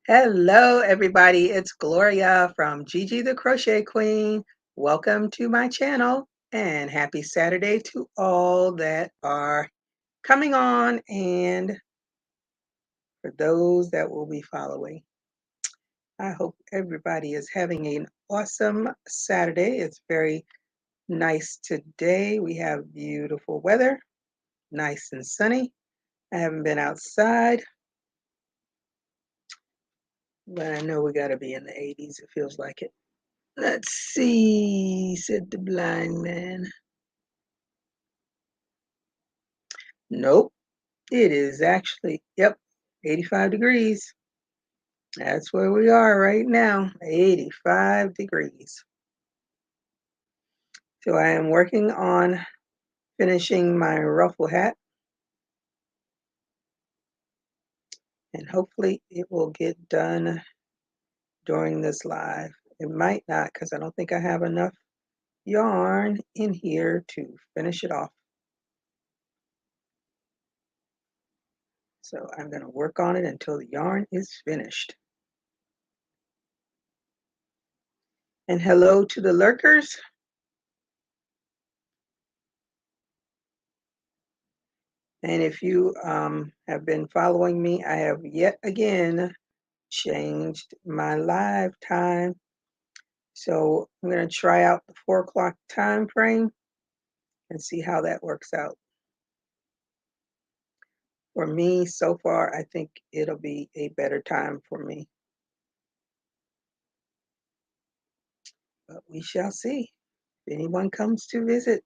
Hello, everybody. It's Gloria from Gigi the Crochet Queen. Welcome to my channel and happy Saturday to all that are coming on and for those that will be following. I hope everybody is having an awesome Saturday. It's very nice today. We have beautiful weather, nice and sunny. I haven't been outside, but I know we got to be in the 80s. It feels like it. Let's see, said the blind man. Nope, it is actually, yep, 85 degrees. That's where we are right now, 85 degrees. So I am working on finishing my ruffle hat, and hopefully it will get done during this live. It might not because I don't think I have enough yarn in here to finish it off. So I'm going to work on it until the yarn is finished. And hello to the lurkers. And if you have been following me, I have yet again changed my live time. So I'm going to try out the 4 o'clock time frame and see how that works out. For me, so far, I think it'll be a better time for me. But we shall see if anyone comes to visit.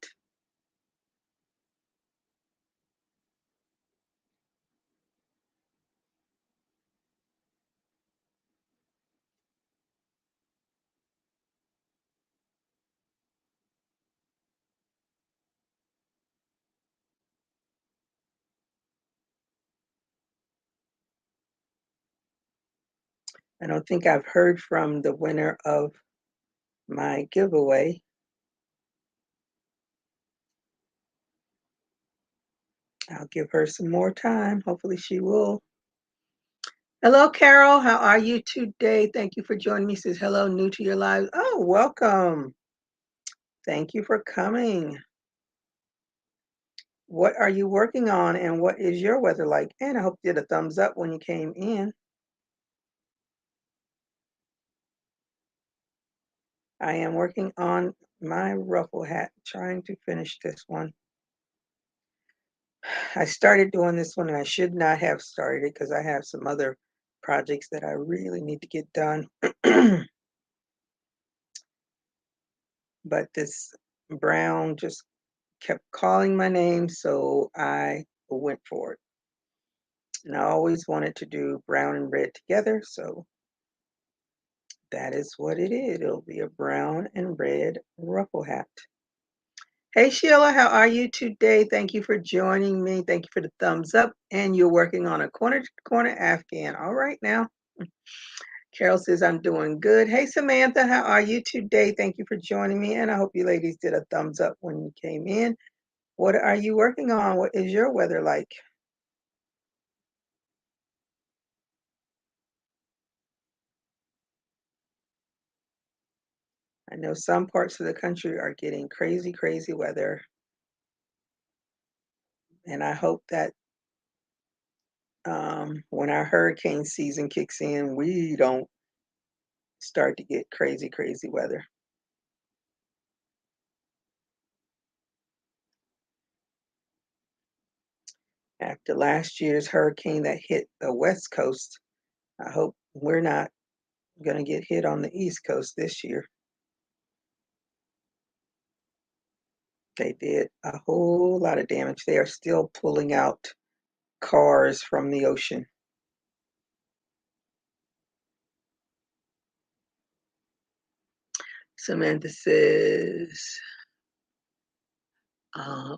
I don't think I've heard from the winner of my giveaway. I'll give her some more time. Hopefully she will. Hello, Carol. How are you today? Thank you for joining me. Says hello, new to your live. Oh, welcome. Thank you for coming. What are you working on and what is your weather like? And I hope you did a thumbs up when you came in. I am working on my ruffle hat, trying to finish this one. I started doing this one and I should not have started it because I have some other projects that I really need to get done. But this brown just kept calling my name, so I went for it. And I always wanted to do brown and red together, so that is what it is. It'll be a brown and red ruffle hat. Hey Sheila, how are you today? Thank you for joining me. Thank you for the thumbs up. And you're working on a corner to corner Afghan. All right now. Carol says I'm doing good. Hey Samantha, how are you today? Thank you for joining me. And I hope you ladies did a thumbs up when you came in. What are you working on? What is your weather like? I know some parts of the country are getting crazy, crazy weather. And I hope that when our hurricane season kicks in, we don't start to get crazy, crazy weather. After last year's hurricane that hit the West Coast, I hope we're not going to get hit on the East Coast this year. They did a whole lot of damage. They are still pulling out cars from the ocean. Samantha says,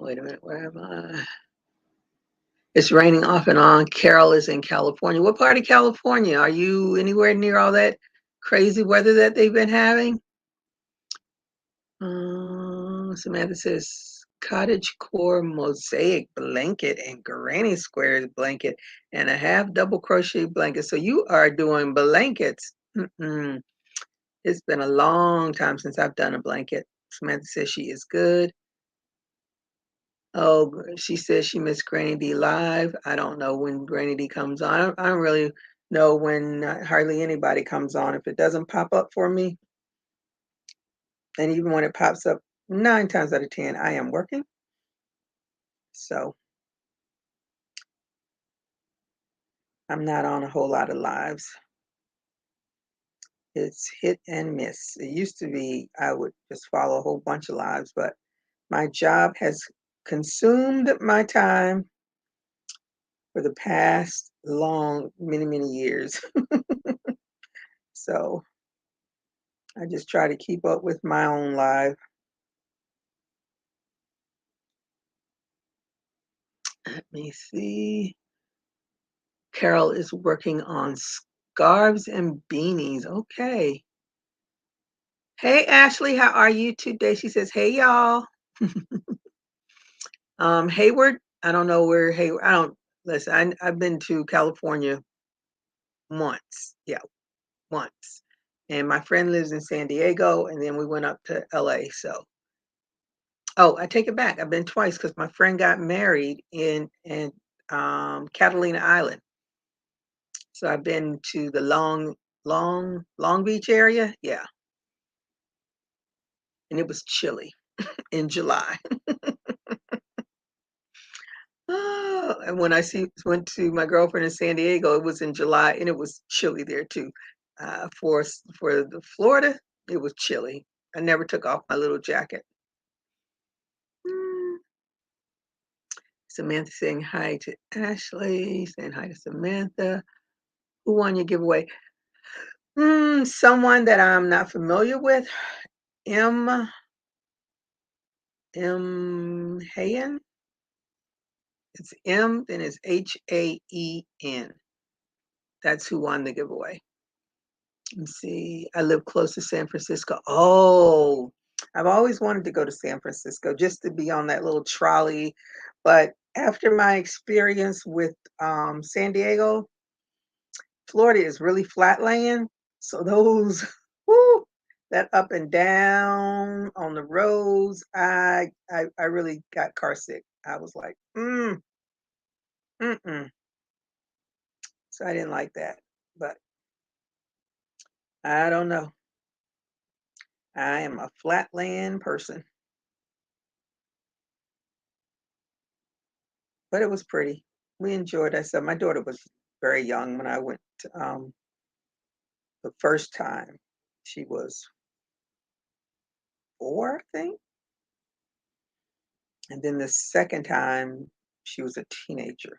wait a minute, where am I? It's raining off and on. Carol is in California. What part of California? Are you anywhere near all that crazy weather that they've been having? Samantha says, cottage core mosaic blanket and granny squares blanket and a half double crochet blanket. So you are doing blankets. It's been a long time since I've done a blanket. Samantha says she is good. Oh, she says she missed Granny D live. I don't know when Granny D comes on. I don't really know when hardly anybody comes on. If it doesn't pop up for me, and even when it pops up 9 times out of 10, I am working. So I'm not on a whole lot of lives. It's hit and miss. It used to be I would just follow a whole bunch of lives, but my job has consumed my time for the past many, many years. So I just try to keep up with my own life. Let me see. Carol is working on scarves and beanies. Okay. Hey, Ashley, how are you today? She says, hey, y'all. Hayward, I don't know where Hayward, I don't, listen, I've been to California once. Yeah, once. And my friend lives in San Diego, and then we went up to LA. So, oh, I take it back. I've been twice because my friend got married in Catalina Island. So I've been to the Long Beach area. Yeah. And it was chilly in July. Oh, and when went to my girlfriend in San Diego, it was in July and it was chilly there too. For the Florida, it was chilly. I never took off my little jacket. Mm. Samantha saying hi to Ashley, saying hi to Samantha. Who won your giveaway? Someone that I'm not familiar with. M. Hayen. It's M, then it's Haen. That's who won the giveaway. Let's see. I live close to San Francisco. Oh, I've always wanted to go to San Francisco just to be on that little trolley. But after my experience with San Diego, Florida is really flat laying. So those, whoo, that up and down on the roads, I really got car sick. I was like, mm-mm. So I didn't like that. But I don't know. I am a flat land person. But it was pretty. We enjoyed ourselves. My daughter was very young when I went the first time. She was 4, I think. And then the second time, she was a teenager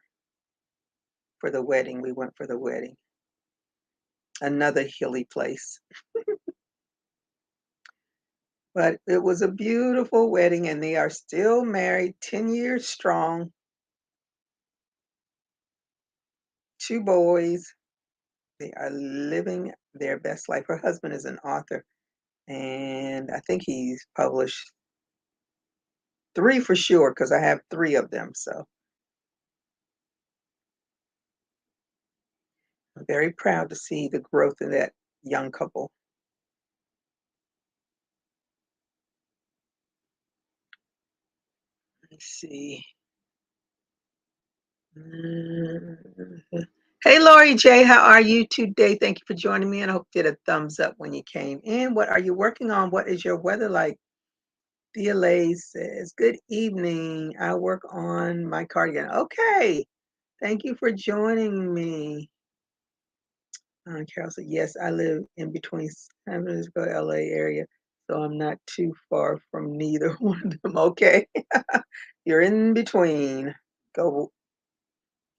for the wedding. We went for the wedding. Another hilly place. But it was a beautiful wedding, and they are still married 10 years strong. 2 boys. They are living their best life. Her husband is an author, and I think he's published 3 for sure because I have 3 of them. So I'm very proud to see the growth in that young couple. Let's see. Mhm. Hey, Lori J, how are you today? Thank you for joining me, and I hope you did a thumbs up when you came in. What are you working on? What is your weather like? Thea Lay says, good evening. I work on my cardigan. Okay. Thank you for joining me. Carol said, yes, I live in between San Francisco, LA area, so I'm not too far from neither one of them. Okay. You're in between. Go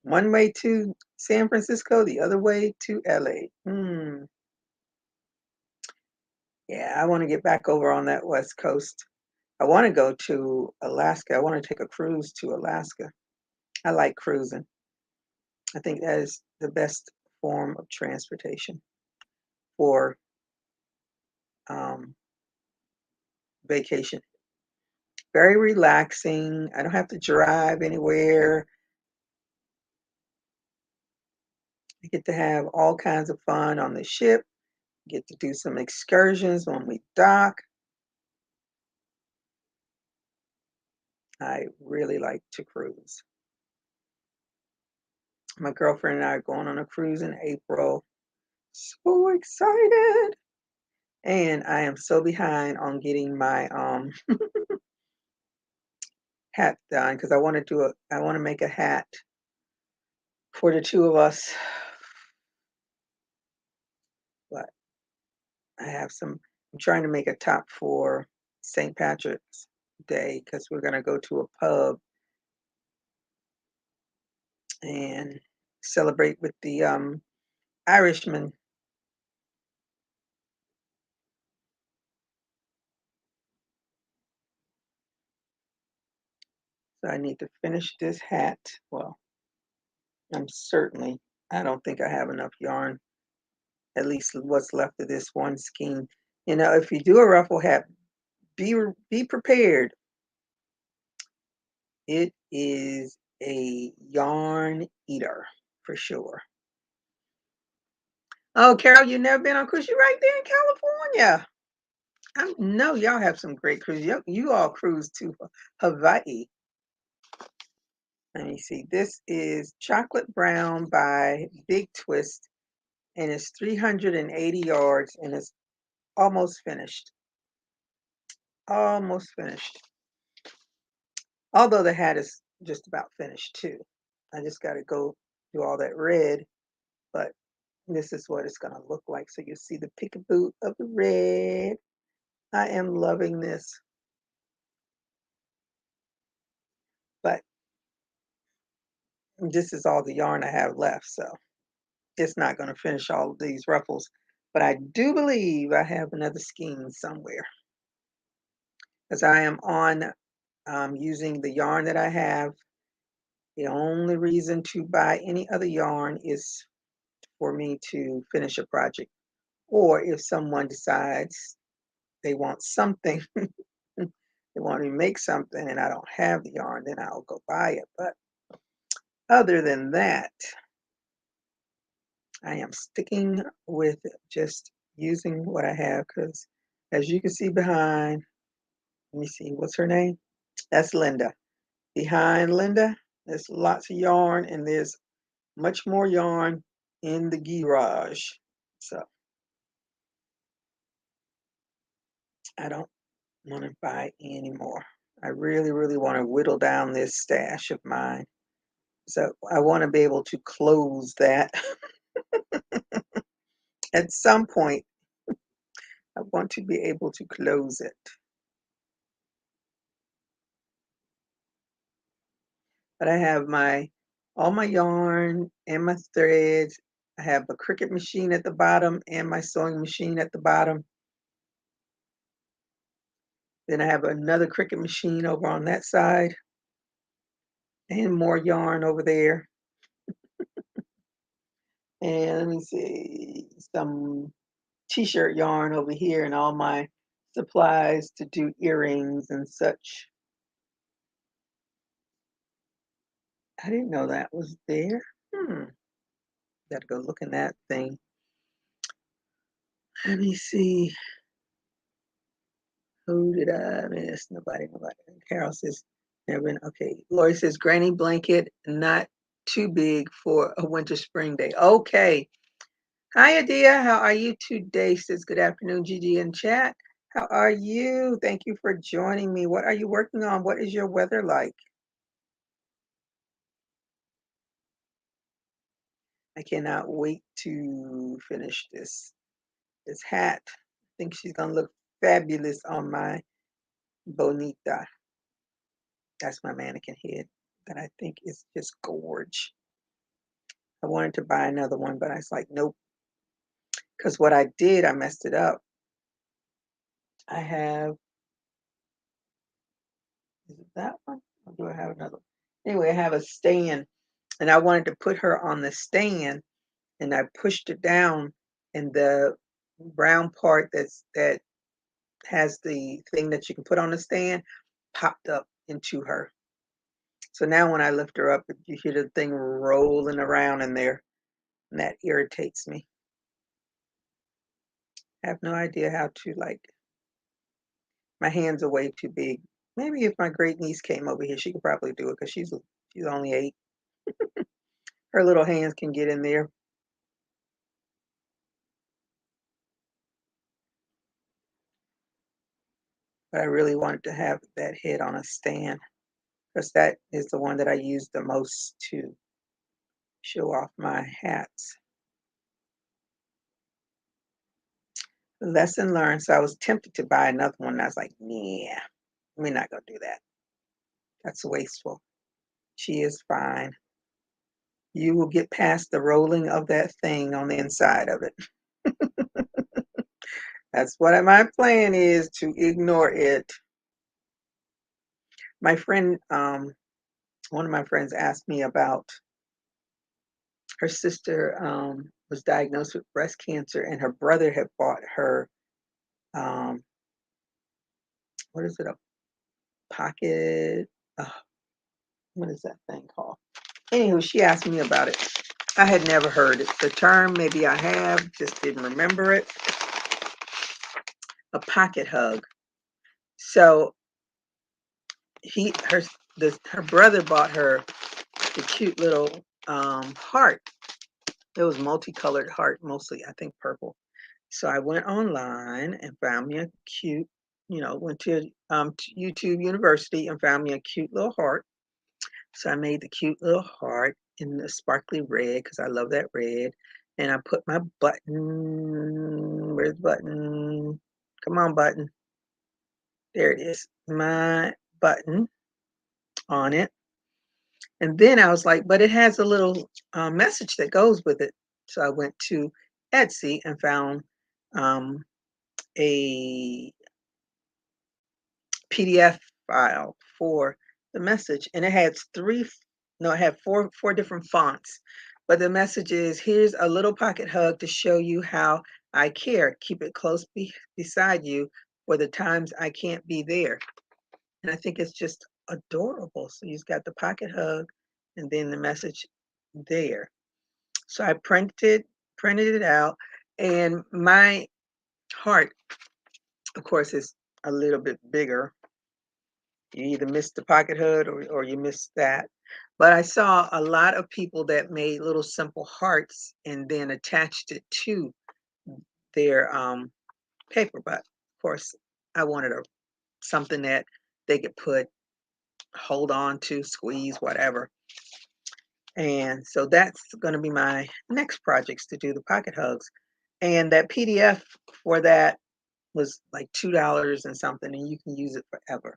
one way to San Francisco, the other way to LA. Yeah, I want to get back over on that West Coast. I want to go to Alaska. I want to take a cruise to Alaska. I like cruising. I think that is the best form of transportation for um, vacation. very relaxing. I don't have to drive anywhere. I get to have all kinds of fun on the ship, get to do some excursions when we dock. I really like to cruise. My girlfriend and I are going on a cruise in April. So excited. And I am so behind on getting my hat done because I want to make a hat for the two of us. But I'm trying to make a top for St. Patrick's Day because we're gonna go to a pub and celebrate with the Irishmen. So I need to finish this hat. Well, I'm certainly I don't think I have enough yarn, at least what's left of this one skein. You know, if you do a ruffle hat, be prepared. It is a yarn eater for sure. Oh, Carol, you never been on cruise? You right there in California. I know y'all have some great cruises. You all cruise to Hawaii. Let me see. This is Chocolate Brown by Big Twist, and it's 380 yards, and it's almost finished. Almost finished. Although the hat is just about finished too. I just got to go do all that red, but this is what it's going to look like. So you see the peekaboo of the red. I am loving this, but this is all the yarn I have left. So it's not going to finish all of these ruffles, but I do believe I have another skein somewhere because I am on using the yarn that I have. The only reason to buy any other yarn is for me to finish a project, or if someone decides they want something, they want me to make something and I don't have the yarn, then I'll go buy it. But other than that, I am sticking with just using what I have because, as you can see behind, let me see, what's her name? That's Linda. Behind Linda, there's lots of yarn and there's much more yarn in the garage. So I don't want to buy any more. I really, really want to whittle down this stash of mine. So I want to be able to close that at some point. I want to be able to close it. But I have my all my yarn and my threads. I have a Cricut machine at the bottom and my sewing machine at the bottom. Then I have another Cricut machine over on that side and more yarn over there. And let me see, some t-shirt yarn over here and all my supplies to do earrings and such. I didn't know that was there. Gotta go look in that thing. Let me see. Who did I miss? Nobody. Carol says, never been. Okay. Lori says, granny blanket, not too big for a winter spring day. Okay. Hi, Adia. How are you today? Says, good afternoon, Gigi in chat. How are you? Thank you for joining me. What are you working on? What is your weather like? I cannot wait to finish this hat. I think she's gonna look fabulous on my bonita. That's my mannequin head that I think is just gorge. I wanted to buy another one, but I was like, nope. Because what I did, I messed it up. I have, is it that one? Or do I have another one? Anyway, I have a stand and I wanted to put her on the stand and I pushed it down and the brown part that has the thing that you can put on the stand, popped up into her. So now when I lift her up, you hear the thing rolling around in there, and that irritates me. I have no idea how to, like, my hands are way too big. Maybe if my great niece came over here, she could probably do it because she's only 8. Her little hands can get in there. But I really wanted to have that head on a stand because that is the one that I use the most to show off my hats. Lesson learned. So I was tempted to buy another one. And I was like, yeah, we're not gonna do that. That's wasteful. She is fine. You will get past the rolling of that thing on the inside of it. That's what my plan is, to ignore it. My friend, one of my friends asked me about her sister was diagnosed with breast cancer, and her brother had bought her um, what is it, a pocket? Uh, what is that thing called? Anywho, she asked me about it. I had never heard it. The term, maybe I have, just didn't remember it. A pocket hug. So he, her brother bought her the cute little heart. It was multicolored heart, mostly I think purple. So I went online and found me a cute, went to YouTube University and found me a cute little heart. So I made the cute little heart in the sparkly red because I love that red. And I put my button. Where's the button? Come on, button. There it is. My button on it. And then I was like, but it has a little message that goes with it. So I went to Etsy and found um, a PDF file for the message, and it had no, it had four different fonts. But the message is, here's a little pocket hug to show you how I care. Keep it close beside you for the times I can't be there. And I think it's just adorable. So you've got the pocket hug and then the message there. So I printed it out, and my heart, of course, is a little bit bigger. You either missed the pocket hood or you missed that. But I saw a lot of people that made little simple hearts and then attached it to their paper. But of course, I wanted something that they could hold on to, squeeze, whatever. And so that's going to be my next projects, to do the pocket hugs. And that PDF for that was like $2 and something, and you can use it forever.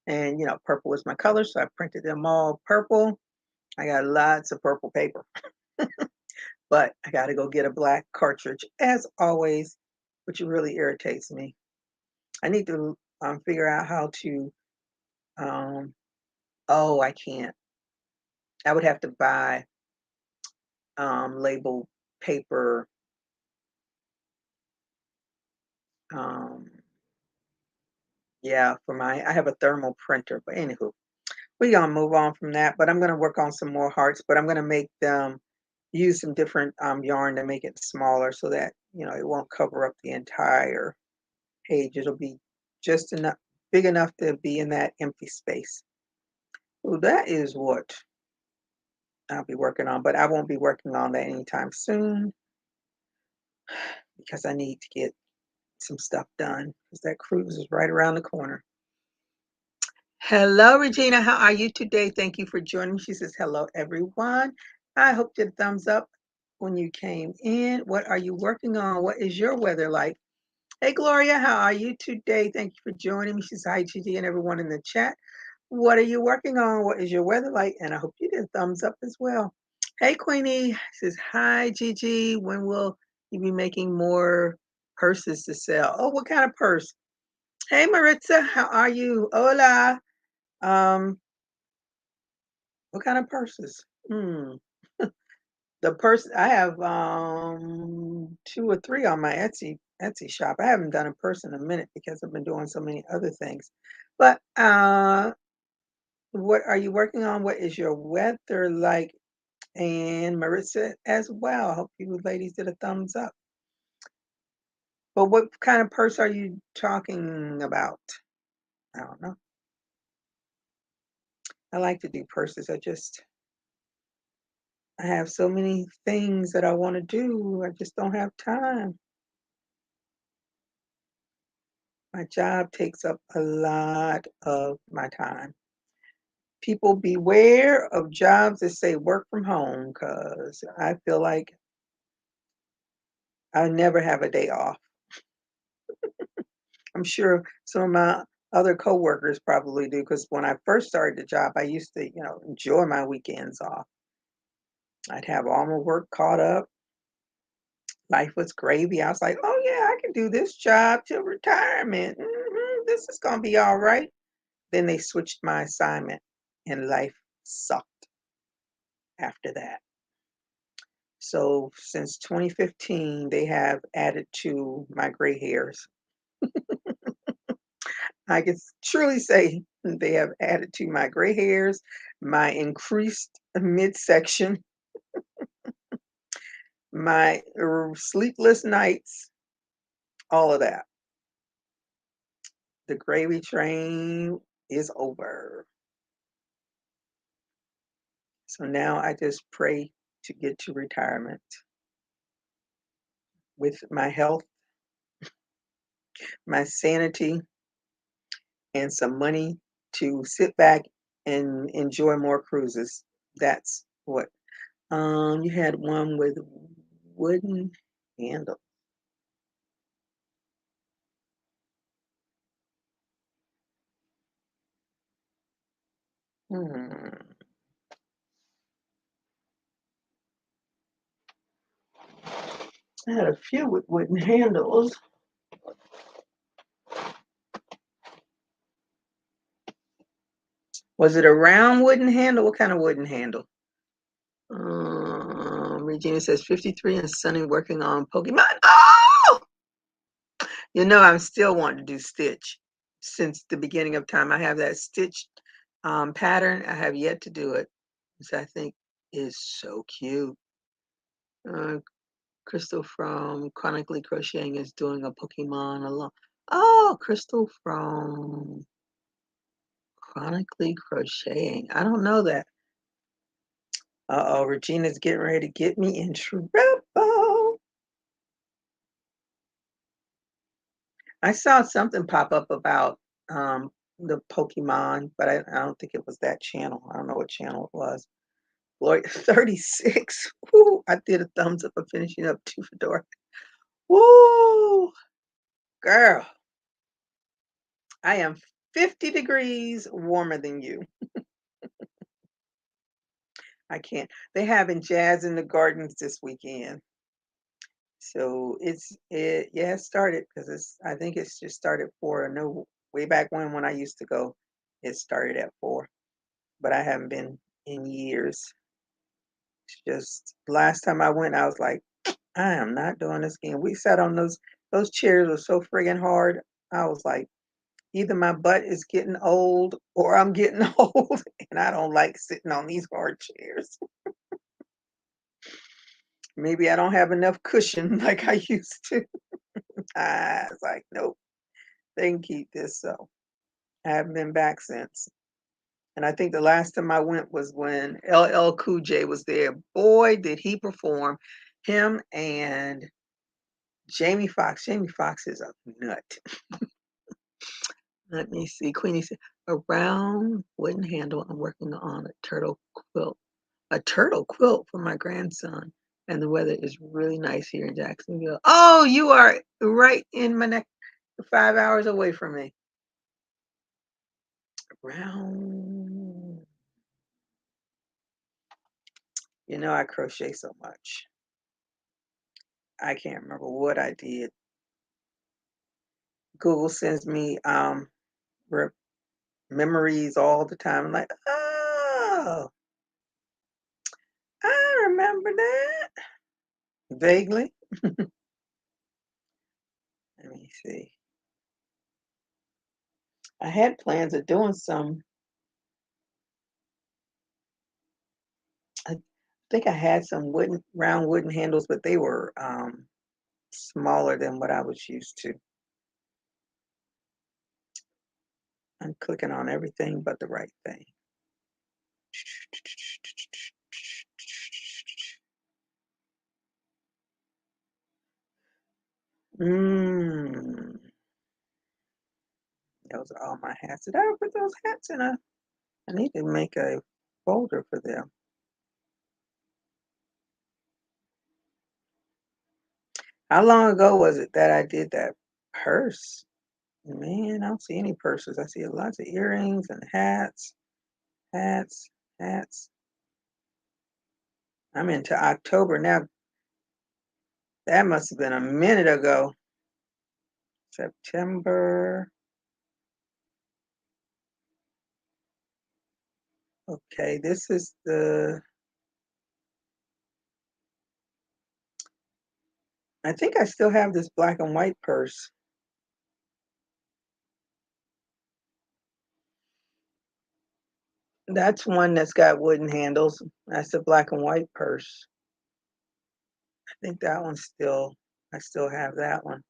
And purple is my color, so I printed them all purple. I got lots of purple paper, but I got to go get a black cartridge as always, which really irritates me. I need to figure out how to. Um, oh, I can't. I would have to buy label paper. Um, yeah, I have a thermal printer, but anywho, we're gonna move on from that. But I'm gonna work on some more hearts, but I'm gonna make them use some different yarn to make it smaller so that it won't cover up the entire page. It'll be just enough, big enough to be in that empty space. So that is what I'll be working on, but I won't be working on that anytime soon because I need to get some stuff done because that cruise is right around the corner. Hello, Regina. How are you today? Thank you for joining me. She says, hello, everyone. I hope you did a thumbs up when you came in. What are you working on? What is your weather like? Hey, Gloria, how are you today? Thank you for joining me. She says, hi, Gigi, and everyone in the chat. What are you working on? What is your weather like? And I hope you did a thumbs up as well. Hey, Queenie. Says, hi, Gigi. When will you be making more purses to sell? Oh, what kind of purse? Hey, Maritza, how are you? Hola. What kind of purses? Hmm. The purse I have 2 or 3 on my Etsy shop. I haven't done a purse in a minute because I've been doing so many other things. But, what are you working on? What is your weather like? And Maritza as well. I hope you ladies did a thumbs up. But what kind of purse are you talking about? I don't know. I like to do purses. I have so many things that I want to do. I just don't have time. My job takes up a lot of my time. People beware of jobs that say work from home because I feel like I never have a day off. I'm sure some of my other coworkers probably do because when I first started the job, I used to, enjoy my weekends off. I'd have all my work caught up. Life was gravy. I was like, oh, yeah, I can do this job till retirement. This is going to be all right. Then they switched my assignment and life sucked after that. So since 2015, they have added to my gray hairs. I can truly say they have added to my gray hairs, my increased midsection, my sleepless nights, all of that. The gravy train is over. So now I just pray to get to retirement with my health, my sanity, and some money to sit back and enjoy more cruises. That's what. You had one with wooden handle. Hmm. I had a few with wooden handles. Was it a round wooden handle? What kind of wooden handle? Regina says 53 and Sunny working on Pokemon. Oh! I'm still wanting to do Stitch since the beginning of time. I have that Stitch pattern. I have yet to do it, which I think is so cute. Uh, Crystal from Chronically Crocheting is doing a Pokemon along. Oh, Crystal from Chronically Crocheting. I don't know that. Uh-oh, Regina's getting ready to get me in trouble. I saw something pop up about the Pokemon, but I don't think it was that channel. I don't know what channel it was. Lloyd 36. Woo, I did a thumbs up for finishing up two fedora. Woo, girl, I am 50 degrees warmer than you. I can't. They having jazz in the gardens this weekend. So it started because I think it's just started 4. I know way back when I used to go, it started at 4, but I haven't been in years. It's just last time I went, I was like, I am not doing this again. We sat on those chairs were so friggin' hard. I was like, either my butt is getting old or I'm getting old, and I don't like sitting on these hard chairs. Maybe I don't have enough cushion like I used to. I was like, nope, they can keep this. So I haven't been back since. And I think the last time I went was when LL Cool J was there. Boy, did he perform. Him and Jamie Foxx. Jamie Foxx is a nut. Let me see. Queenie said, a round wooden handle. I'm working on a turtle quilt. A turtle quilt for my grandson. And the weather is really nice here in Jacksonville. Oh, you are right in my neck, 5 hours away from me. Round. I crochet so much. I can't remember what I did. Google sends me re- memories all the time. I'm like, oh, I remember that vaguely. Let me see. I had plans of doing some. I think I had some round wooden handles, but they were smaller than what I was used to. I'm clicking on everything but the right thing. Mm, those are all my hats. Did I ever put those hats in a? I need to make a folder for them. How long ago was it that I did that purse? Man, I don't see any purses. I see lots of earrings and hats, hats, hats. I'm into October now. That must have been a minute ago. September. Okay, this is I think I still have this black and white purse. That's one that's got wooden handles. That's the black and white purse. I think that one's still, I still have that one.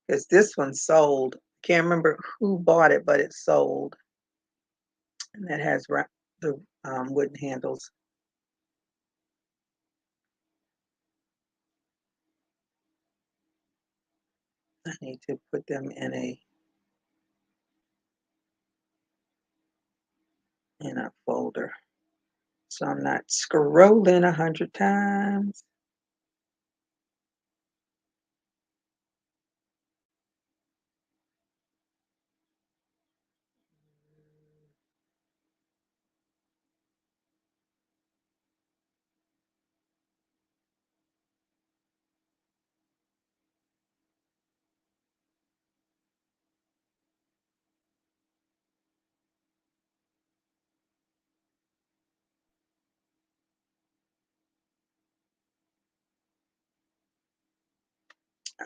Because this one sold. Can't remember who bought it, but it sold. And that has the wooden handles. I need to put them in a folder. So I'm not scrolling 100 times.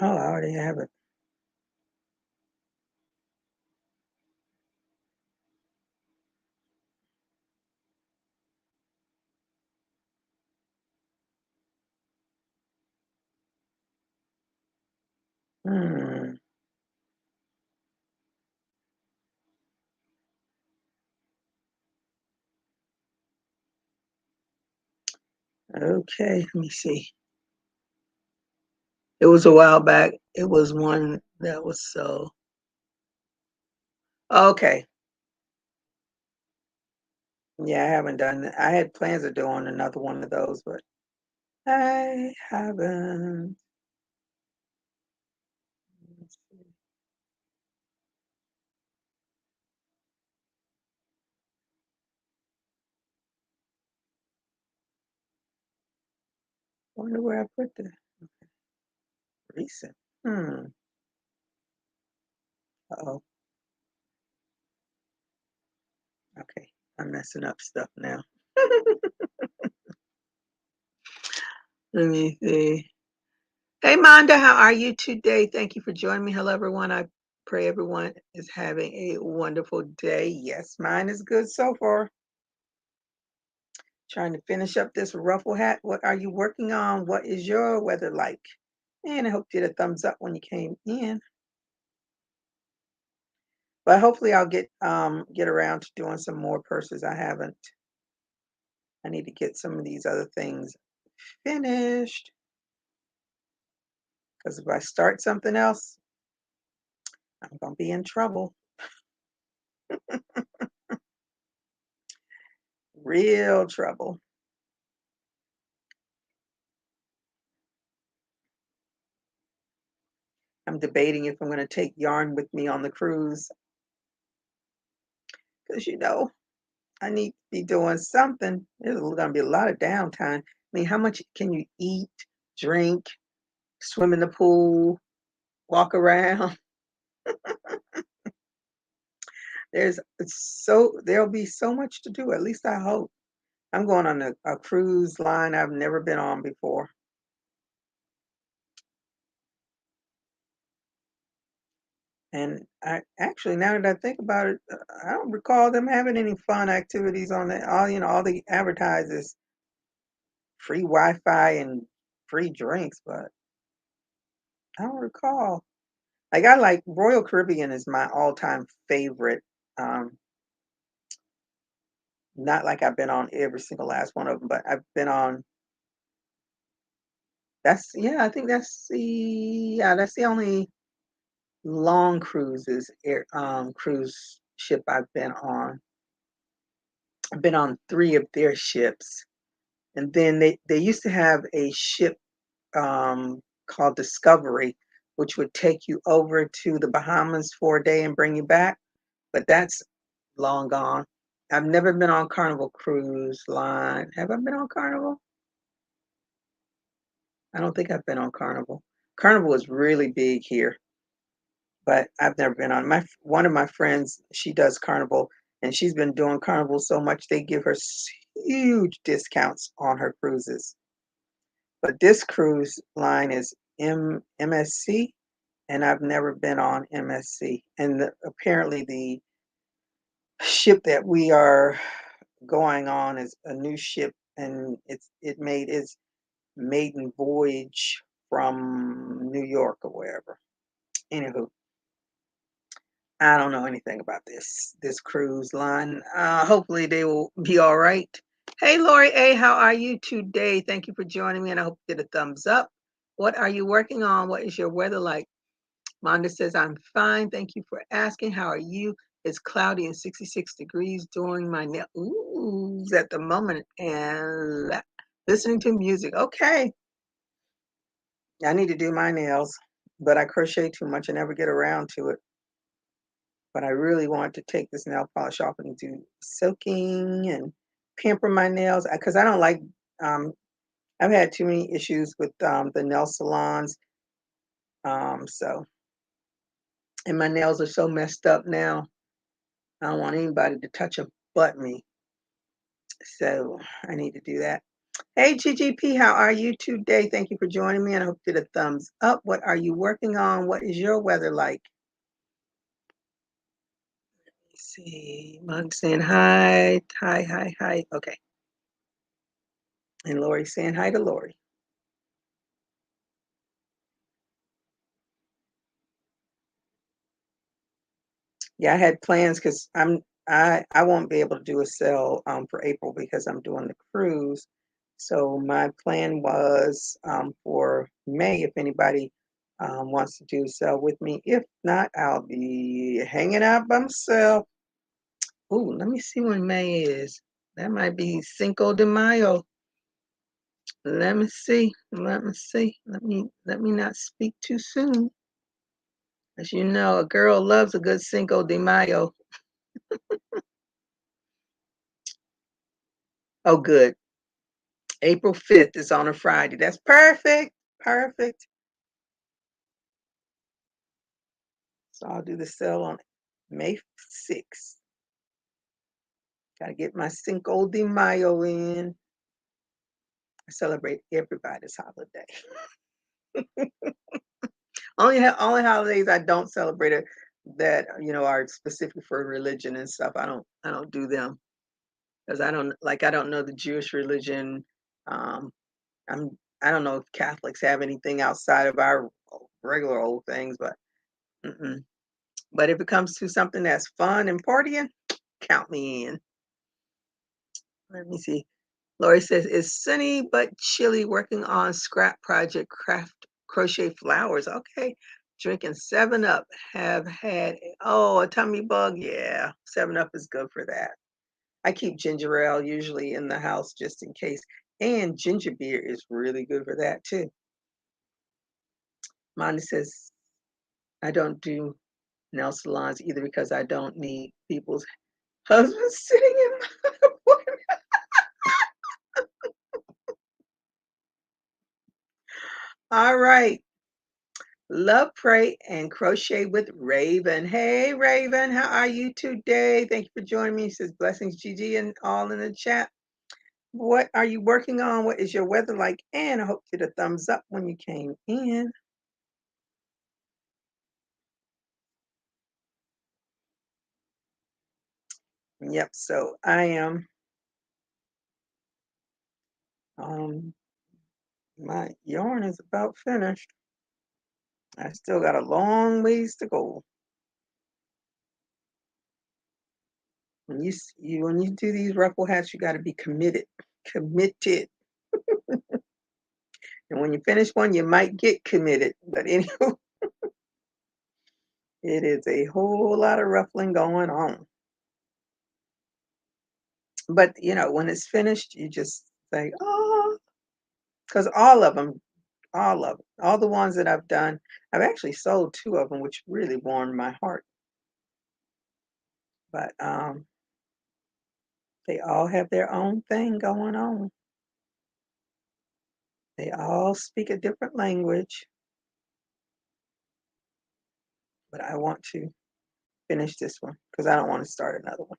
Oh, I already have it. Hmm. Okay, let me see. It was a while back. It was one that was so. Okay. Yeah, I haven't done that. I had plans of doing another one of those, but I haven't. Let's see. Wonder where I put the recent. Hmm. Uh-oh. Okay. I'm messing up stuff now. Let me see. Hey, Monda, how are you today? Thank you for joining me. Hello, everyone. I pray everyone is having a wonderful day. Yes, mine is good so far. Trying to finish up this ruffle hat. What are you working on? What is your weather like? And I hope you did a thumbs up when you came in. But hopefully I'll get around to doing some more purses. I haven't. I need to get some of these other things finished. Because if I start something else, I'm gonna be in trouble. Real trouble. I'm debating if I'm gonna take yarn with me on the cruise. Because I need to be doing something. There's gonna be a lot of downtime. I mean, how much can you eat, drink, swim in the pool, walk around? There'll be so much to do. At least I hope. I'm going on a cruise line I've never been on before. And I actually, now that I think about it, I don't recall them having any fun activities on that. All the advertises free Wi-Fi and free drinks, but I don't recall. Like I like Royal Caribbean is my all-time favorite. Um, Not like I've been on every single last one of them, but I've been on. I think that's the only long cruise ship I've been on. I've been on three of their ships, and then they used to have a ship called Discovery, which would take you over to the Bahamas for a day and bring you back, but that's long gone. I've never been on Carnival Cruise Line. Have I been on Carnival? I don't think I've been on Carnival. Carnival is really big here, but I've never been on. One of my friends, she does Carnival, and she's been doing Carnival so much they give her huge discounts on her cruises. But this cruise line is MSC, and I've never been on MSC. And apparently, the ship that we are going on is a new ship, and it made its maiden voyage from New York or wherever. Anywho, I don't know anything about this cruise line. Hopefully they will be all right. Hey Lori A, how are you today? Thank you for joining me, and I hope you did a thumbs up. What are you working on? What is your weather like? Monda says, I'm fine. Thank you for asking. How are you? It's cloudy and 66 degrees during my ooh at the moment and listening to music. Okay. I need to do my nails, but I crochet too much and never get around to it. But I really want to take this nail polish off and do soaking and pamper my nails because I don't like, um, I've had too many issues with the nail salons. So, and my nails are so messed up now. I don't want anybody to touch them but me. So I need to do that. Hey, GGP, how are you today? Thank you for joining me, and I hope you did a thumbs up. What are you working on? What is your weather like? Let's see. Mug saying hi. Hi, hi, hi. Okay. And Lori saying hi to Lori. Yeah, I had plans because I won't be able to do a sale for April because I'm doing the cruise. So my plan was for May if anybody wants to do a sale with me. If not, I'll be hanging out by myself. Ooh, let me see when May is. That might be Cinco de Mayo. Let me see. Let me see. Let me not speak too soon. As you know, a girl loves a good Cinco de Mayo. Oh, good. April 5th is on a Friday. That's perfect. Perfect. So I'll do the sale on May 6th. Gotta get my Cinco de Mayo in. I celebrate everybody's holiday. Only holidays I don't celebrate are that are specific for religion and stuff. I don't do them because I don't know the Jewish religion. Um, I don't know if Catholics have anything outside of our regular old things, but mm-mm. But if it comes to something that's fun and partying, count me in. Let me see. Lori says, it's sunny but chilly working on scrap project craft crochet flowers. Okay. Drinking 7 Up. Have had, a tummy bug. Yeah. 7 Up is good for that. I keep ginger ale usually in the house just in case. And ginger beer is really good for that too. Monty says, I don't do nail salons either because I don't need people's husbands sitting in my appointment. All right. Love, pray, and crochet with Raven. Hey, Raven, how are you today? Thank you for joining me. It says blessings, Gigi, and all in the chat. What are you working on? What is your weather like? And I hope you did a thumbs up when you came in. Yep. So I am, um, my yarn is about finished. I still got a long ways to go. When you do these ruffle hats, you got to be committed, committed. And when you finish one, you might get committed. But anyway, it is a whole lot of ruffling going on. But when it's finished, you just say, "Oh," because all the ones that I've done, I've actually sold two of them, which really warmed my heart. But they all have their own thing going on. They all speak a different language, but I want to finish this one because I don't want to start another one.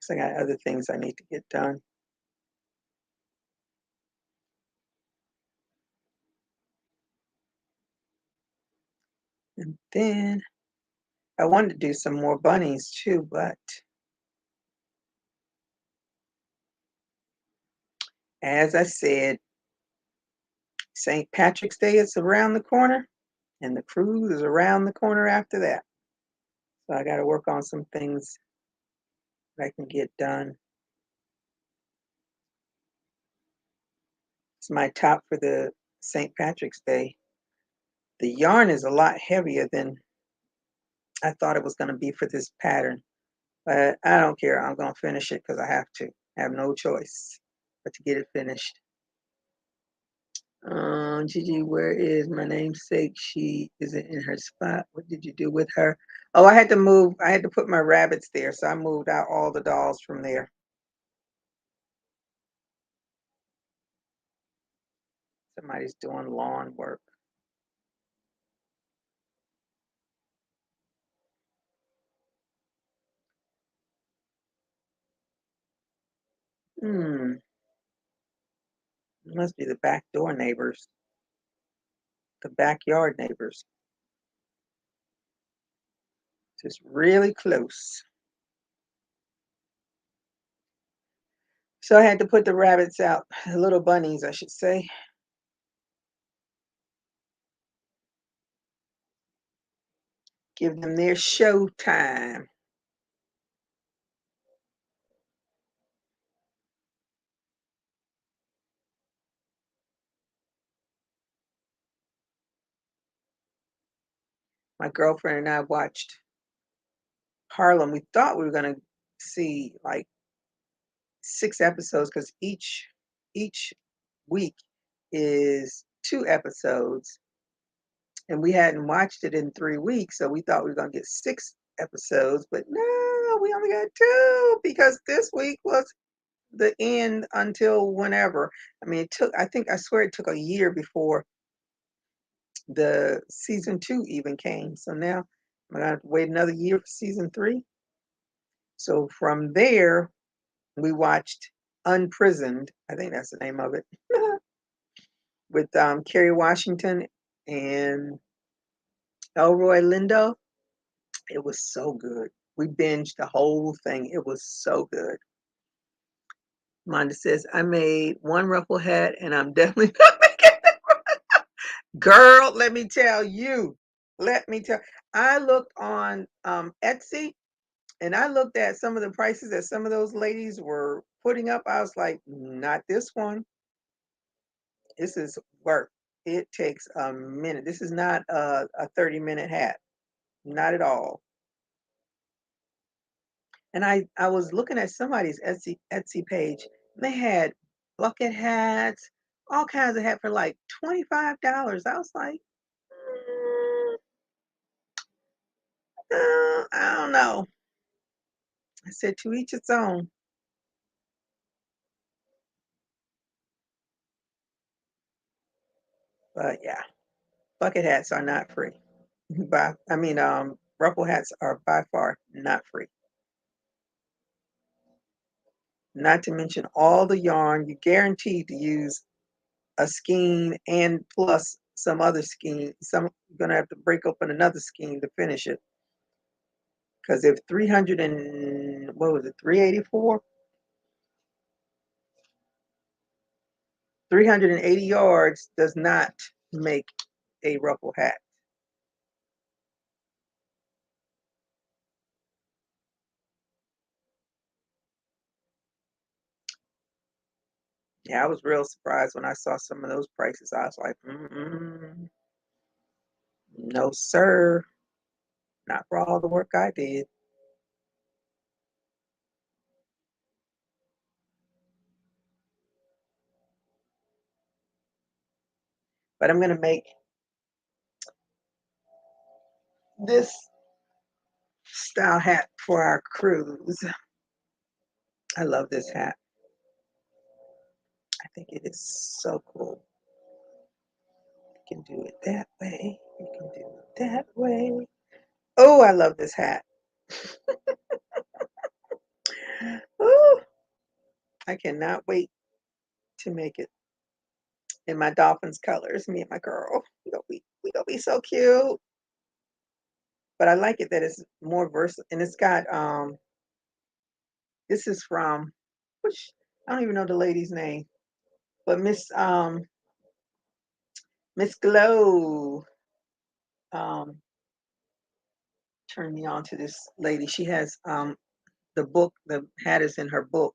'Cause I got other things I need to get done. And then I wanted to do some more bunnies too, but as I said, St. Patrick's Day is around the corner, and the cruise is around the corner after that. So I got to work on some things that I can get done. It's my top for the St. Patrick's Day. The yarn is a lot heavier than I thought it was going to be for this pattern, but I don't care. I'm going to finish it because I have to. I have no choice but to get it finished. Gigi, where is my namesake? She isn't in her spot. What did you do with her? Oh, I had to move. I had to put my rabbits there, so I moved out all the dolls from there. Somebody's doing lawn work. Hmm. It must be the back door neighbors, the backyard neighbors. Just really close. So I had to put the rabbits out, the little bunnies, I should say. Give them their show time. My girlfriend and I watched Harlem. We thought we were going to see like 6 episodes because each week is 2 episodes, and we hadn't watched it in 3 weeks, so we thought we were going to get 6 episodes, but no, we only got two because this week was the end until whenever. I mean, I swear it took a year before the season two even came. So now I'm gonna have to wait another year for season three. So from there, we watched Unprisoned. I think that's the name of it, with Kerry Washington and Elroy Lindo. It was so good. We binged the whole thing. It was so good. Monda says, I made one ruffle hat and I'm definitely not making it. Girl, let me tell you. Let me tell I looked on Etsy and I looked at some of the prices that some of those ladies were putting up. I was like, not this one. This is work. It takes a minute. This is not a 30-minute hat. Not at all. And I was looking at somebody's Etsy page. And they had bucket hats, all kinds of hats for like $25. I was like, "Mm, I don't know." I said, to each its own. But yeah, bucket hats are not free. Ruffle hats are by far not free. Not to mention all the yarn. You're guaranteed to use a skein and plus some other skein. You're gonna have to break open another skein to finish it Because if 300 and what was it, 384? 380 yards does not make a ruffle hat. Yeah, I was real surprised when I saw some of those prices. I was like, no, sir, not for all the work I did. But I'm gonna make this style hat for our cruise. I love this hat. I think it is so cool. You can do it that way. You can do it that way. Oh, I love this hat. Oh, I cannot wait to make it in my dolphins colors. Me and my girl. We gonna be so cute. But I like it that it's more versatile, and it's got this is from which I don't even know the lady's name, but Miss Glow turned me on to this lady. She has the book, the hat is in her book.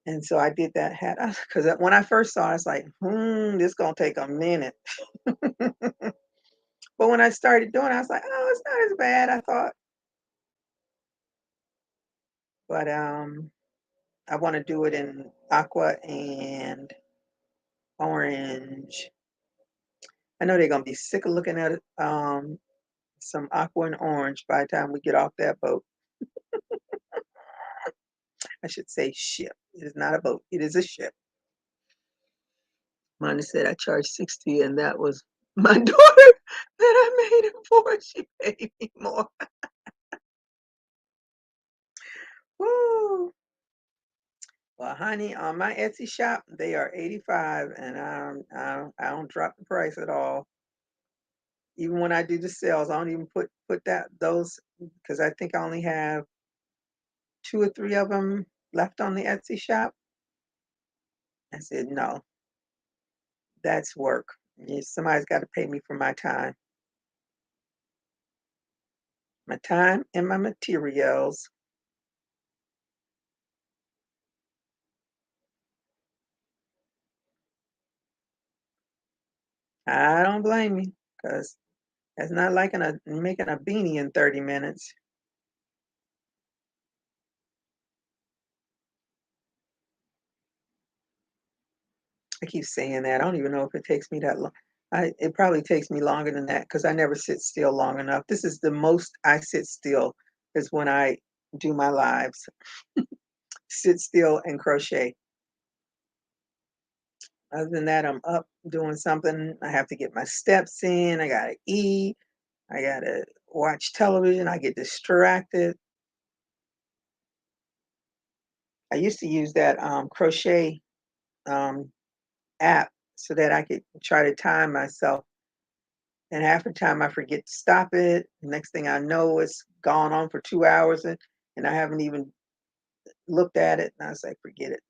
And so I did that hat because when I first saw it, I was like, this gonna take a minute. But when I started doing it, I was like, oh, it's not as bad, I thought. But I want to do it in aqua and orange. I know they're gonna be sick of looking at it, some aqua and orange by the time we get off that boat. I should say ship. It is not a boat. It is a ship. Mine said I charged 60, and that was my daughter that I made it for. She paid me more. Woo! Well, honey, on my Etsy shop, they are 85, and I don't drop the price at all. Even when I do the sales, I don't even put that those because I think I only have two or three of them left on the Etsy shop. I said, no, that's work. Somebody's got to pay me for my time and my materials. I don't blame you because it's not like making a beanie in 30 minutes. I keep saying that. I don't even know if it takes me that long. It probably takes me longer than that because I never sit still long enough. This is the most I sit still is when I do my lives. Sit still and crochet. Other than that, I'm up doing something. I have to get my steps in. I gotta eat. I gotta watch television. I get distracted. I used to use that crochet um, app so that I could try to time myself. And half the time I forget to stop it. Next thing I know, it's gone on for 2 hours and I haven't even looked at it. And I was like, forget it.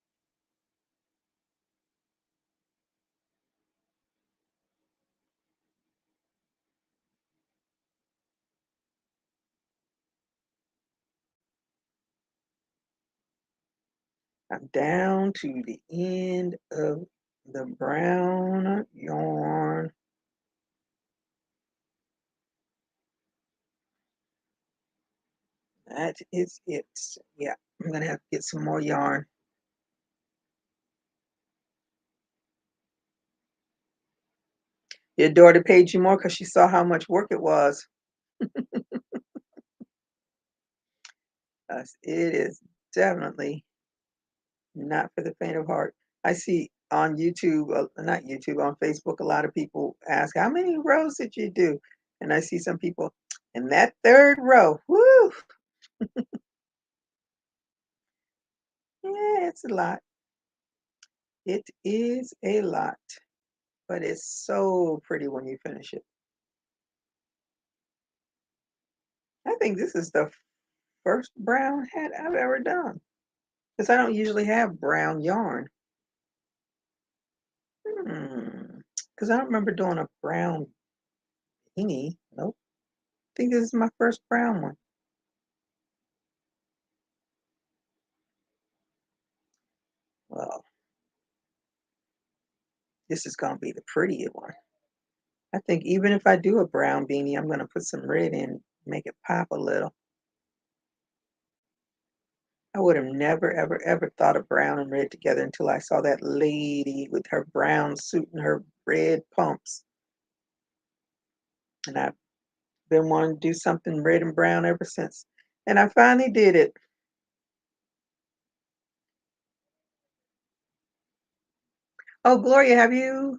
I'm down to the end of the brown yarn. That is it. Yeah, I'm gonna have to get some more yarn. Your daughter paid you more because she saw how much work it was. It is definitely not for the faint of heart. I see on YouTube, not YouTube, on Facebook, a lot of people ask, how many rows did you do? And I see some people in that third row. Whoo! Yeah, it's a lot. It is a lot, but it's so pretty when you finish it. I think this is the first brown hat I've ever done because I don't usually have brown yarn. Because I don't remember doing a brown beanie. Nope. I think this is my first brown one. Well, this is going to be the prettier one. I think even if I do a brown beanie, I'm going to put some red in, make it pop a little. I would have never, ever, ever thought of brown and red together until I saw that lady with her brown suit and her red pumps. And I've been wanting to do something red and brown ever since. And I finally did it. Oh, Gloria, have you?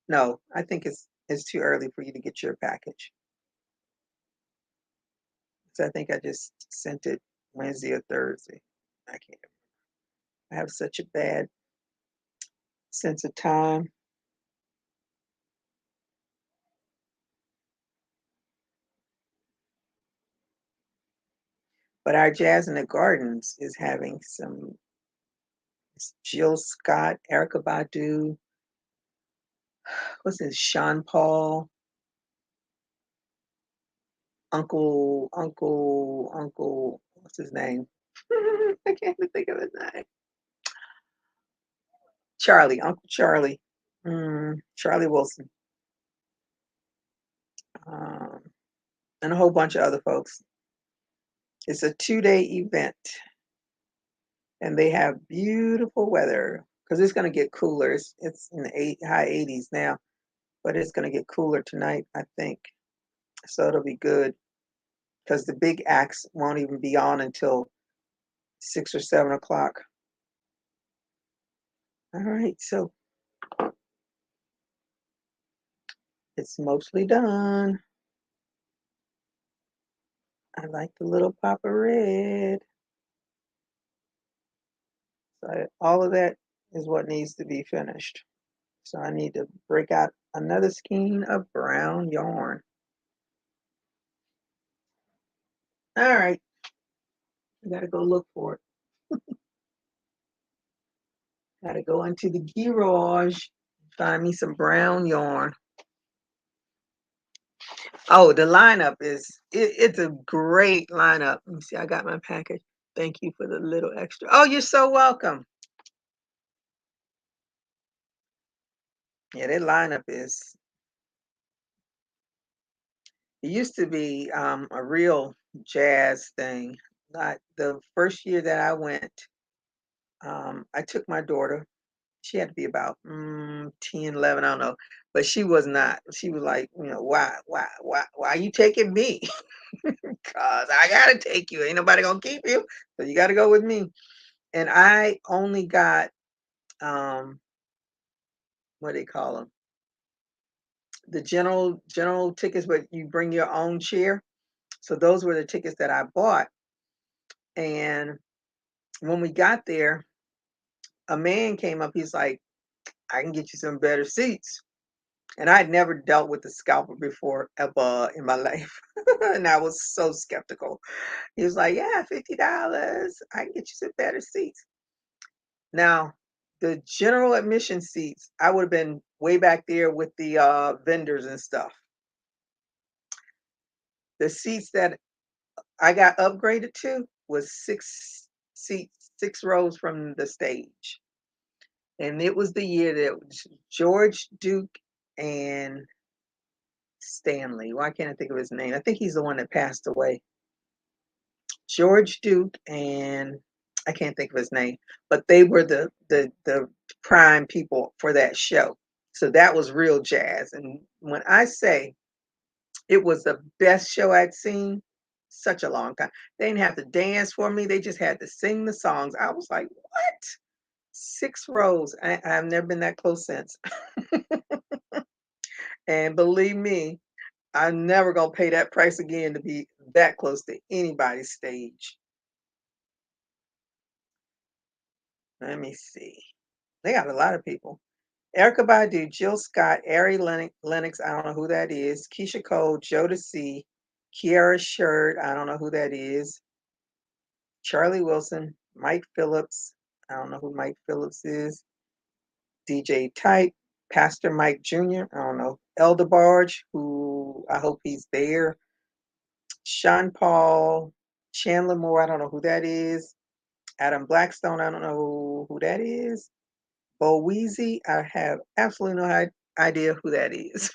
No, I think it's too early for you to get your package. So I think I just sent it Wednesday or Thursday. I can't. I have such a bad sense of time. But our Jazz in the Gardens is having some it's Jill Scott, Erica Badu, what's this, Sean Paul, Uncle, what's his name? I can't even think of his name. Charlie, Uncle Charlie. Charlie Wilson. Um, and a whole bunch of other folks. It's a 2-day event and they have beautiful weather because it's going to get cooler. It's in the high 80s now, but it's going to get cooler tonight, I think. So it'll be good because the big acts won't even be on until 6 or 7 o'clock. All right, so it's mostly done. I like the little pop of red. So all of that is what needs to be finished. So I need to break out another skein of brown yarn. All right, I gotta go look for it. Gotta go into the garage, find me some brown yarn. Oh, the lineup it's a great lineup. Let me see, I got my package. Thank you for the little extra. Oh, you're so welcome. Yeah, that lineup is it used to be a real jazz thing. Not the first year that I went, I took my daughter. She had to be about 10, 11, I don't know. But she was not. She was like, why are you taking me? Because I gotta take you. Ain't nobody gonna keep you. So you gotta go with me. And I only got um what do they call them? The general tickets, but you bring your own chair. So those were the tickets that I bought. And when we got there, a man came up. He's like, I can get you some better seats. And I'd never dealt with a scalper before ever in my life. And I was so skeptical. He was like, yeah, $50. I can get you some better seats. Now, the general admission seats, I would have been way back there with the vendors and stuff. The seats that I got upgraded to was 6 seats, 6 rows from the stage. And it was the year that George Duke and Stanley. Why can't I think of his name? I think he's the one that passed away. George Duke and I can't think of his name, but they were the prime people for that show. So that was real jazz. And when I say it was the best show I'd seen, such a long time. They didn't have to dance for me. They just had to sing the songs. I was like, what? 6 rows. I've never been that close since. And believe me, I'm never gonna pay that price again to be that close to anybody's stage. Let me see. They got a lot of people. Erica Badu, Jill Scott, Ari Lennox, I don't know who that is, Keisha Cole, Jodeci, Kiara Shirt, I don't know who that is. Charlie Wilson, Mike Phillips, I don't know who Mike Phillips is. DJ Type, Pastor Mike Jr., I don't know. Elder Barge, who I hope he's there. Sean Paul, Chandler Moore, I don't know who that is. Adam Blackstone, I don't know who that is. Bo Weezy, I have absolutely no idea who that is.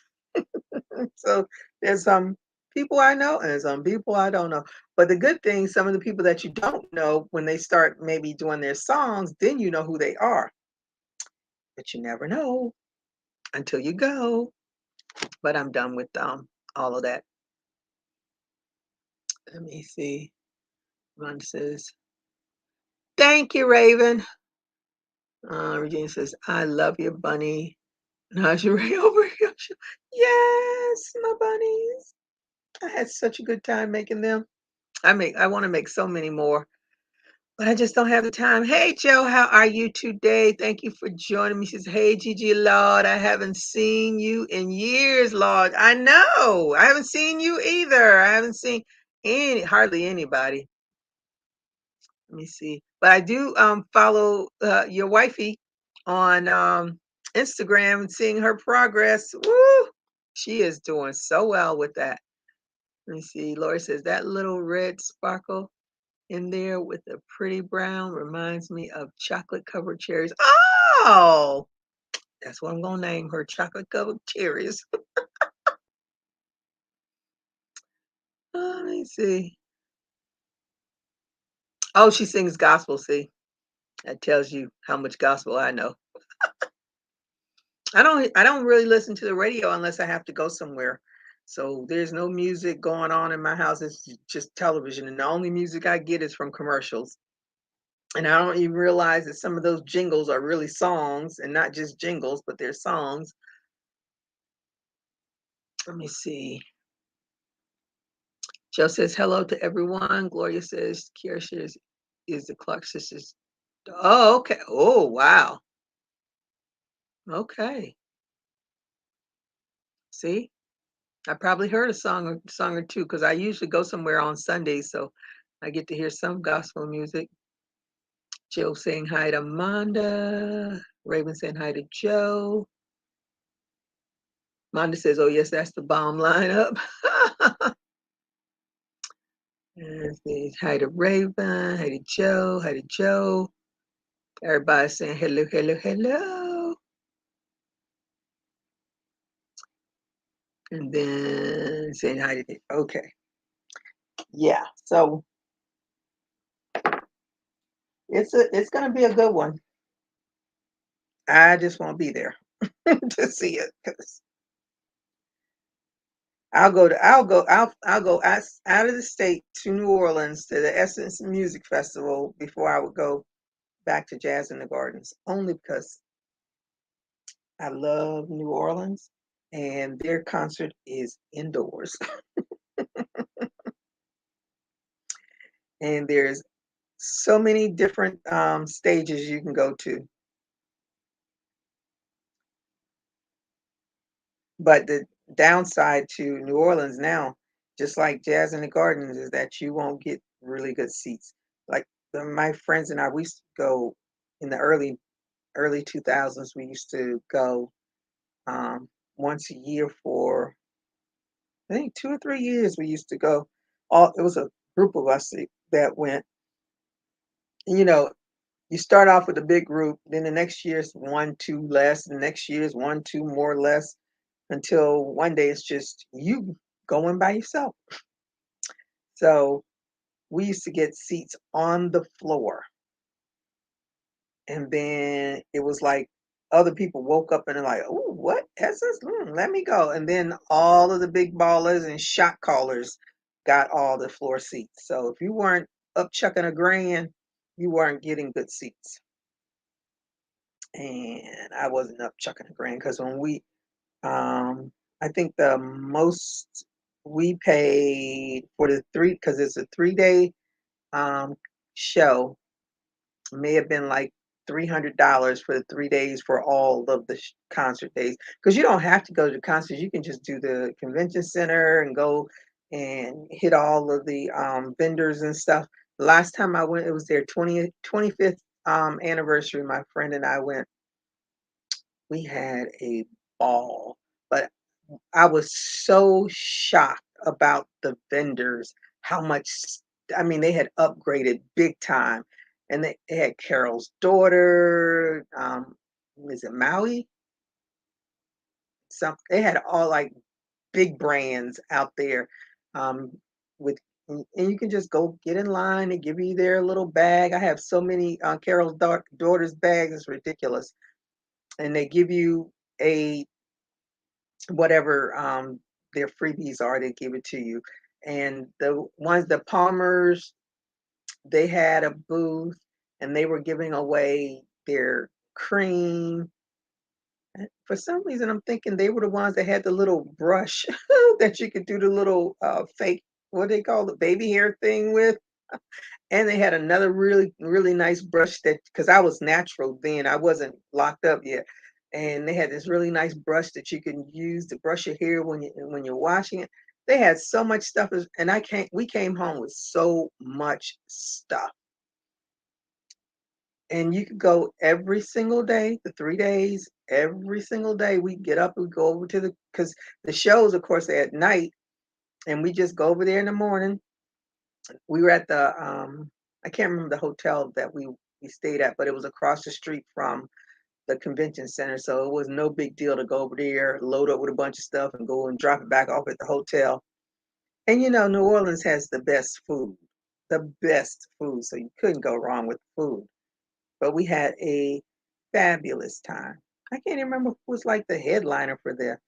So there's some people I know and some people I don't know. But the good thing, some of the people that you don't know, when they start maybe doing their songs, then you know who they are. But you never know until you go. But I'm done with all of that. Let me see. Ron says, "Thank you, Raven." Regina says, "I love you, bunny." Najee over here. Yes, my bunnies. I had such a good time making them. I want to make so many more, but I just don't have the time. Hey Joe, how are you today? Thank you for joining me. She says, "Hey Gigi Lord, I haven't seen you in years, Lord." I know. I haven't seen you either. I haven't seen hardly anybody. Let me see. But I do follow your wifey on Instagram and seeing her progress. Woo! She is doing so well with that. Let me see. Lori says that little red sparkle in there with the pretty brown reminds me of chocolate covered cherries. Oh, that's what I'm gonna name her, chocolate covered cherries. Let me see. Oh, she sings gospel. See, that tells you how much gospel I know. I don't really listen to the radio unless I have to go somewhere. So there's no music going on in my house. It's just television, and the only music I get is from commercials. And I don't even realize that some of those jingles are really songs and not just jingles, but they're songs. Let me see. Joe says hello to everyone. Gloria says Kirsha is the Clark sisters. Oh, okay. Oh, wow. Okay. See, I probably heard a song or two because I usually go somewhere on Sundays, so I get to hear some gospel music. Jill saying hi to Monda. Raven saying hi to Joe. Monda says, "Oh yes, that's the bomb lineup." And says hi to Raven, hi to Joe, hi to Joe. Everybody saying hello, hello, hello. And then saying hi to okay. Yeah, so it's gonna be a good one. I just won't be there to see it because I'll go out of the state to New Orleans to the Essence Music Festival before I would go back to Jazz in the Gardens, only because I love New Orleans and their concert is indoors. And there's so many different stages you can go to. But the downside to New Orleans now, just like Jazz in the Gardens, is that you won't get really good seats. Like my friends and I, we used to go in the early 2000s. We used to go once a year for I think 2 or 3 years. We used to go. All it was a group of us that went. You know, you start off with a big group, then the next year is one, two less, the next year is one, two more less, until one day it's just you going by yourself. So we used to get seats on the floor. And then it was like other people woke up and they're like, "Oh, what? Essence? Let me go." And then all of the big ballers and shot callers got all the floor seats. So if you weren't up chucking a grand, you weren't getting good seats. And I wasn't up chucking a grand because when I think the most we paid for the three because it's a 3 day um show may have been like $300 for the 3 days for all of the concert days because you don't have to go to the concerts. You can just do the convention center and go and hit all of the vendors and stuff. Last time I went, it was their 25th anniversary. My friend and I went. We had a ball, but I was so shocked about the vendors, how much I mean, they had upgraded big time, and they had Carol's daughter, is it Maui? Some they had all, like, big brands out there, um, with and you can just go get in line, and give you their little bag. I have so many, Carol's daughter's bags, it's ridiculous, and they give you a whatever, their freebies are, they give it to you. And the Palmers, they had a booth and they were giving away their cream. And for some reason, I'm thinking they were the ones that had the little brush that you could do the little fake, what they call the baby hair thing with. And they had another really, really nice brush that because I was natural then, I wasn't locked up yet. And they had this really nice brush that you can use to brush your hair when you're washing it. They had so much stuff, and we came home with so much stuff. And you could go every single day, the 3 days, every single day. We get up, we go over to because the shows, of course, are at night, and we just go over there in the morning. We were at I can't remember the hotel that we stayed at, but it was across the street from the convention center, so it was no big deal to go over there, load up with a bunch of stuff, and go and drop it back off at the hotel. And New Orleans has the best food, so you couldn't go wrong with food. But we had a fabulous time. I can't even remember who was like the headliner for there,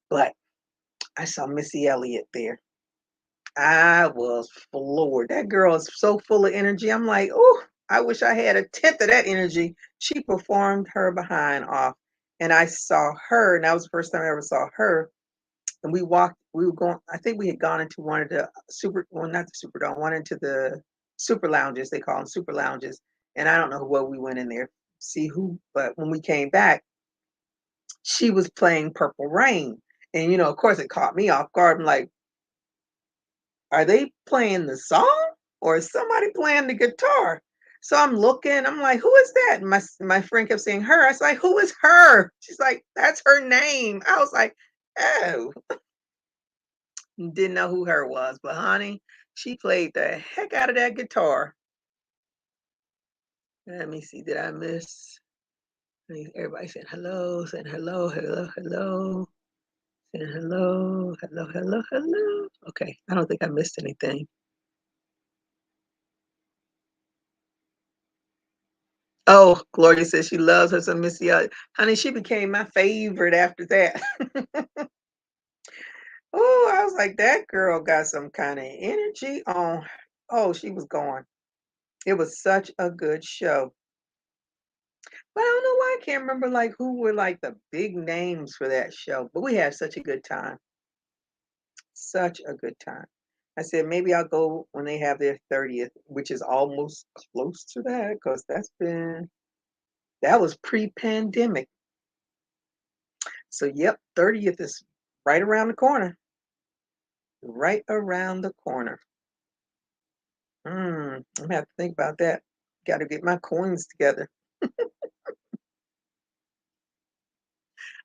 but I saw Missy Elliott there. I was floored. That girl is so full of energy. I'm like, oh, I wish I had a tenth of that energy. She performed her behind off. And I saw her, and that was the first time I ever saw her. And we were going, I think we had gone into one of the well, not the Superdome, one into the super lounges, they call them super lounges. And I don't know what we went in there, see who, but when we came back, she was playing Purple Rain. And, of course, it caught me off guard. I'm like, are they playing the song or is somebody playing the guitar? So I'm looking, I'm like, who is that? And my friend kept saying her. I was like, who is her? She's like, that's her name. I was like, oh, didn't know who her was, but honey, she played the heck out of that guitar. Let me see, did I miss? Everybody saying hello, hello, hello, saying hello, hello, hello, hello. Okay, I don't think I missed anything. Oh, Gloria says she loves her some Missy Elliott. Honey, she became my favorite after that. Oh, I was like, that girl got some kind of energy on. Oh, she was going. It was such a good show. But I don't know why I can't remember like who were like the big names for that show. But we had such a good time. Such a good time. I said maybe I'll go when they have their 30th, which is almost close to that because that was pre-pandemic. So yep, 30th is right around the corner. Right around the corner. I'm gonna have to think about that. Got to get my coins together.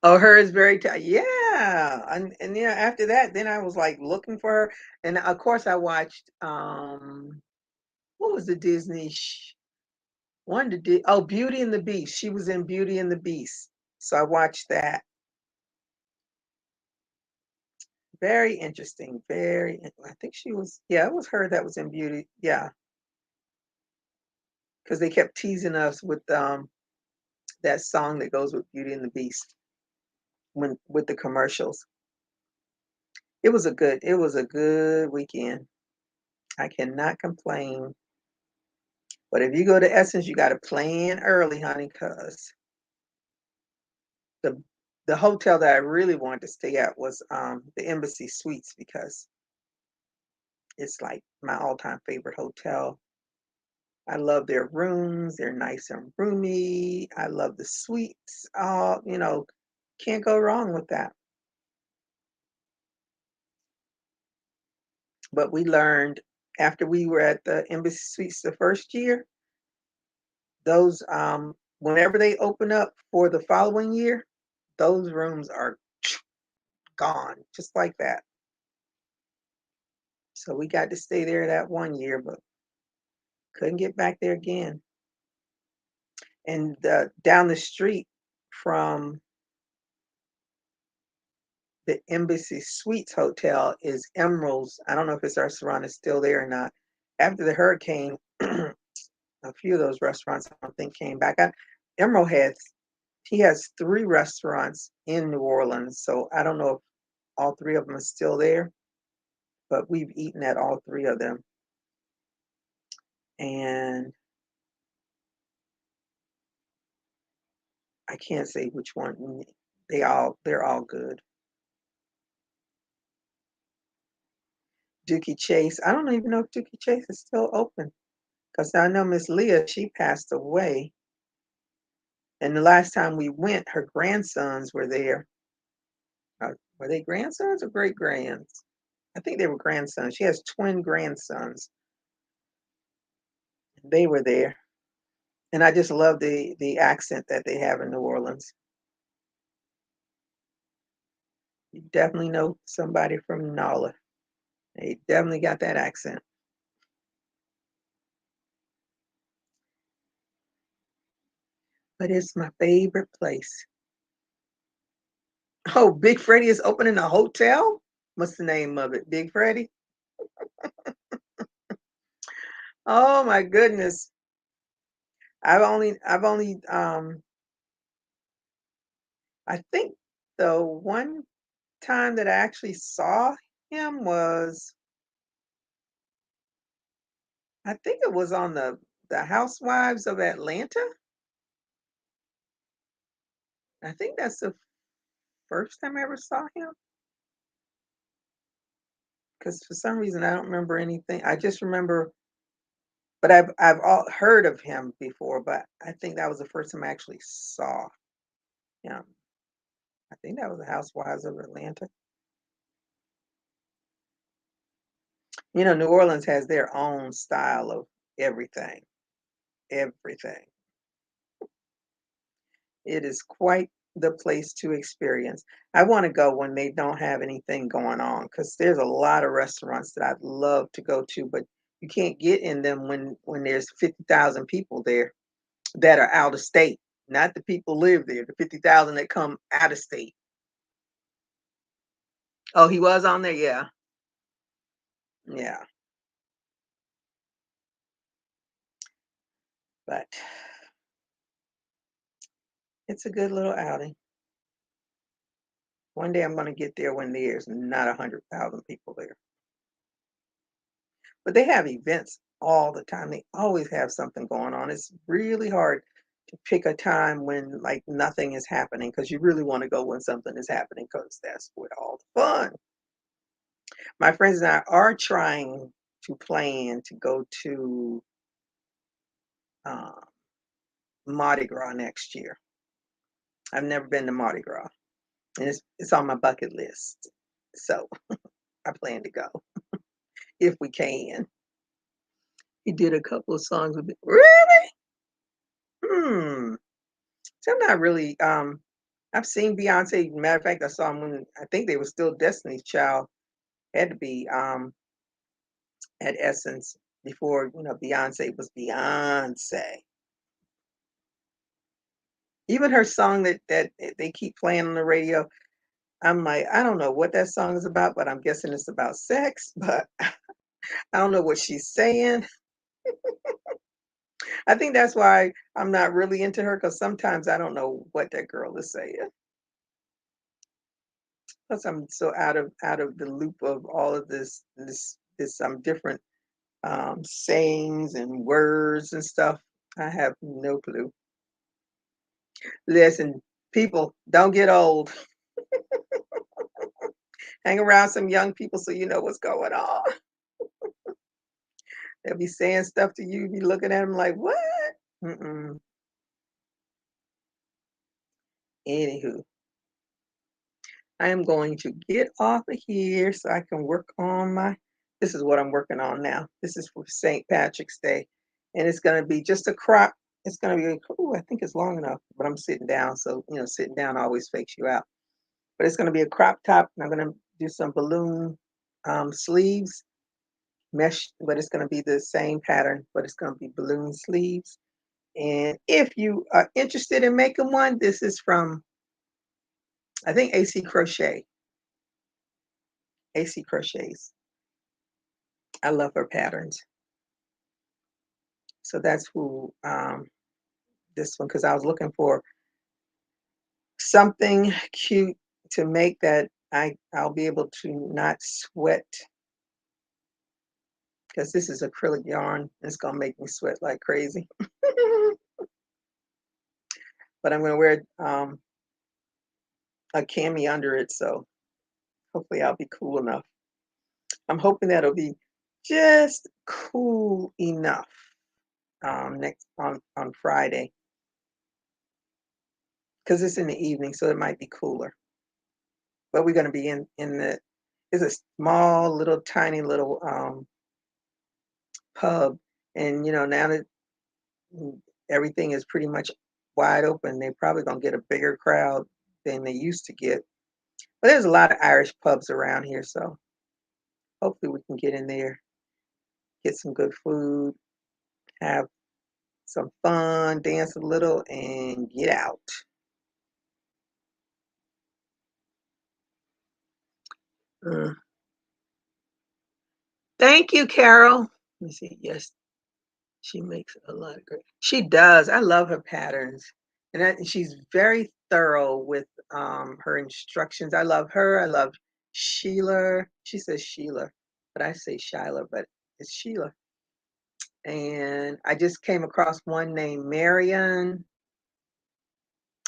Oh, her is very tight. Yeah, and yeah. After that, then I was like looking for her, and of course I watched. What was the Disney? One to oh, Beauty and the Beast. She was in Beauty and the Beast, so I watched that. Very interesting. I think she was. Yeah, it was her that was in Beauty. Yeah, because they kept teasing us with that song that goes with Beauty and the Beast when with the commercials. It was a good weekend. I cannot complain. But if you go to Essence, you got to plan early, honey, because the the hotel that I really wanted to stay at was the Embassy Suites because it's like my all-time favorite hotel. I love their rooms. They're nice and roomy. I love the suites. Can't go wrong with that. But we learned after we were at the Embassy Suites the first year, those whenever they open up for the following year, those rooms are gone just like that. So we got to stay there that one year, but couldn't get back there again. And down the street from the Embassy Suites Hotel is Emerald's. I don't know if his restaurant is still there or not. After the hurricane, a few of those restaurants I don't think came back. Emerald he has three restaurants in New Orleans, so I don't know if all three of them are still there, but we've eaten at all three of them. And I can't say which one. They're all good. Dookie Chase. I don't even know if Dookie Chase is still open because I know Miss Leah, she passed away. And the last time we went, her grandsons were there. Were they grandsons or great grands? I think they were grandsons. She has twin grandsons. They were there. And I just love the accent that they have in New Orleans. You definitely know somebody from NOLA. They definitely got that accent. But it's my favorite place. Oh, Big Freddie is opening a hotel? What's the name of it? Big Freddie? Oh my goodness. I've only I think the one time that I actually saw him was I think it was on the Housewives of Atlanta. I think that's the first time I ever saw him because for some reason I don't remember anything. I just remember, but I've all heard of him before, but I think that was the first time I actually saw him. I think that was the Housewives of Atlanta. New Orleans has their own style of everything. Everything. It is quite the place to experience. I want to go when they don't have anything going on because there's a lot of restaurants that I'd love to go to, but you can't get in them when there's 50,000 people there that are out of state. Not the people live there, the 50,000 that come out of state. Oh, he was on there? Yeah. Yeah. But it's a good little outing. One day I'm going to get there when there's not 100,000 people there. But they have events all the time. They always have something going on. It's really hard to pick a time when like nothing is happening because you really want to go when something is happening because that's where all the fun. My friends and I are trying to plan to go to uh, Mardi Gras next year. I've never been to Mardi Gras, and it's on my bucket list. So I plan to go if we can. He did a couple of songs with me. Really? Hmm. So I'm not really. I've seen Beyonce. Matter of fact, I saw him when I think they were still Destiny's Child. Had to be at Essence before Beyonce was Beyonce. Even her song that they keep playing on the radio. I'm like, I don't know what that song is about, but I'm guessing it's about sex. But I don't know what she's saying. I think that's why I'm not really into her because sometimes I don't know what that girl is saying. Plus, I'm so out of the loop of all of this different sayings and words and stuff. I have no clue. Listen, people, don't get old. Hang around some young people so you know what's going on. They'll be saying stuff to you, be looking at them like, what? Mm-mm. Anywho, I am going to get off of here so I can work on my This is what I'm working on now. This is for St. Patrick's Day, and it's gonna be just a crop. It's gonna be, ooh, I think it's long enough, but I'm sitting down, so, sitting down always fakes you out. But it's gonna be a crop top, and I'm gonna do some balloon, sleeves, mesh, but it's gonna be the same pattern, but it's gonna be balloon sleeves. And if you are interested in making one, this is from, I think, AC Crochets. I love her patterns. So that's who, this one, because I was looking for something cute to make that I'll be able to not sweat, because this is acrylic yarn. It's gonna make me sweat like crazy. But I'm gonna wear a cami under it, so hopefully I'll be cool enough. I'm hoping that'll be just cool enough next on Friday, because it's in the evening, so it might be cooler. But we're gonna be in the, it's a small little tiny little pub, and now that everything is pretty much wide open, they're probably gonna get a bigger crowd than they used to get. But there's a lot of Irish pubs around here, so hopefully we can get in there, get some good food, have some fun, dance a little, and get out. Mm. Thank you, Carol. Let me see. Yes, she makes a lot of great. She does. I love her patterns, and she's very thorough with her instructions. I love her. I love Sheila. She says Sheila, but I say Shyla, but it's Sheila. And I just came across one named Marion.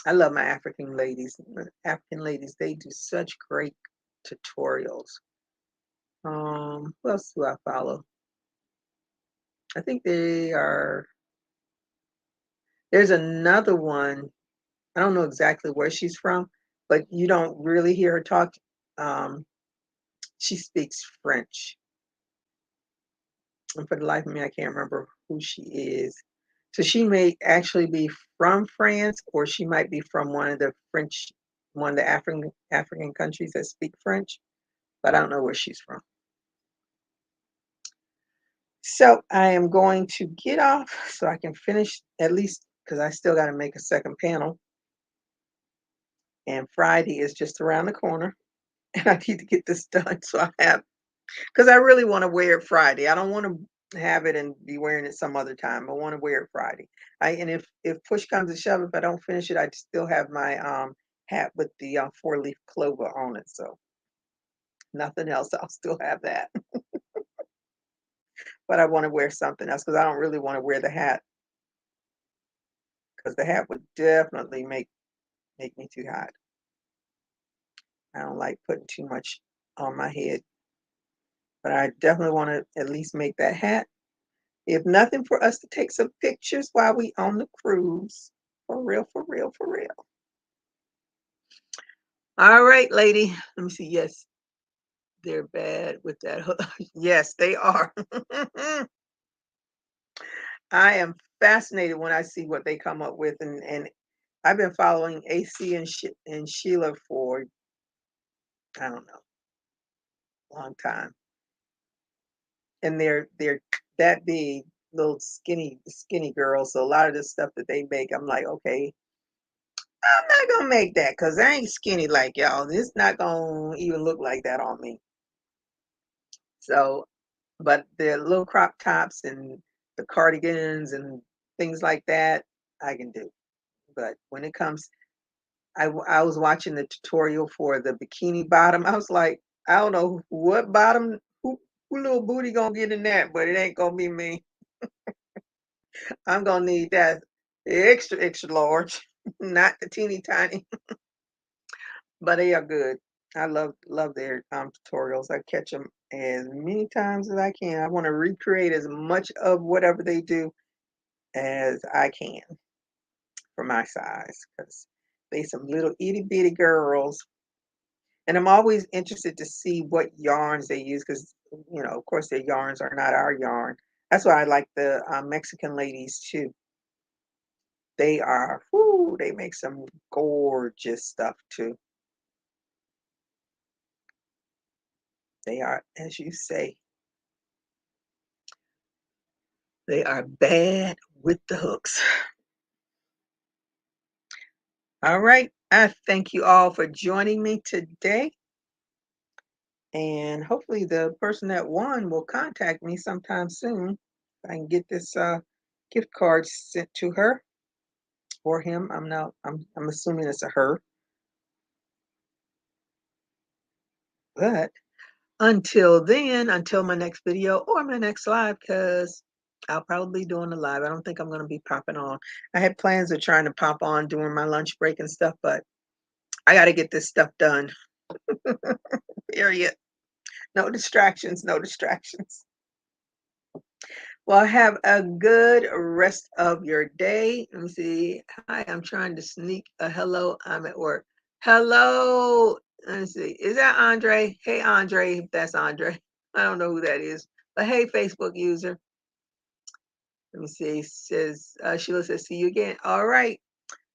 I love my African ladies. African ladies, they do such great tutorials. Who else do I follow? I think they are. There's another one. I don't know exactly where she's from, but you don't really hear her talk. Um, she speaks French, and for the life of me, I can't remember who she is. So she may actually be from France, or she might be from one of the African countries that speak French, but I don't know where she's from. So I am going to get off so I can finish, at least because I still got to make a second panel. And Friday is just around the corner, and I need to get this done. So I have, because I really want to wear it Friday. I don't want to have it and be wearing it some other time. I want to wear it Friday. And if push comes to shove, if I don't finish it, I still have my hat with the 4-leaf clover on it. So nothing else. I'll still have that. But I want to wear something else, because I don't really want to wear the hat, because the hat would definitely make me too hot. I don't like putting too much on my head, but I definitely want to at least make that hat. If nothing, for us to take some pictures while we on the cruise. For real, for real, for real. All right, lady. Let me see. Yes, they're bad with that hook. Yes, they are. I am fascinated when I see what they come up with, and I've been following AC and Sheila for, I don't know, a long time, and they're that big, little skinny girls. So a lot of the stuff that they make, I'm like, okay, I'm not gonna make that, because I ain't skinny like y'all. It's not gonna even look like that on me. So, but the little crop tops and the cardigans and things like that, I can do. But when it comes, I was watching the tutorial for the bikini bottom. I was like, I don't know what bottom, who little booty gonna get in that, but it ain't gonna be me. I'm gonna need that extra extra large, not the teeny tiny. But they are good. I love their tutorials. I catch them as many times as I can. I want to recreate as much of whatever they do as I can for my size, because they some little itty bitty girls. And I'm always interested to see what yarns they use because, of course, their yarns are not our yarn. That's why I like the Mexican ladies too. They are, whoo, they make some gorgeous stuff too. They are, as you say, they are bad with the hooks. All right. I thank you all for joining me today. And hopefully the person that won will contact me sometime soon. I can get this gift card sent to her or him. I'm assuming it's a her. But until then, until my next video or my next live, because I'll probably be doing a live. I don't think I'm going to be popping on. I had plans of trying to pop on during my lunch break and stuff, but I got to get this stuff done. Period. No distractions, no distractions. Well, have a good rest of your day. Let me see. Hi, I'm trying to sneak a hello. I'm at work. Hello. Let me see. Is that Andre? Hey, Andre, if that's Andre. I don't know who that is. But hey, Facebook user. Let me see. Says Sheila says, see you again. All right.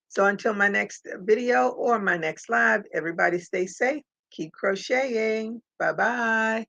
So until my next video or my next live, everybody stay safe. Keep crocheting. Bye-bye.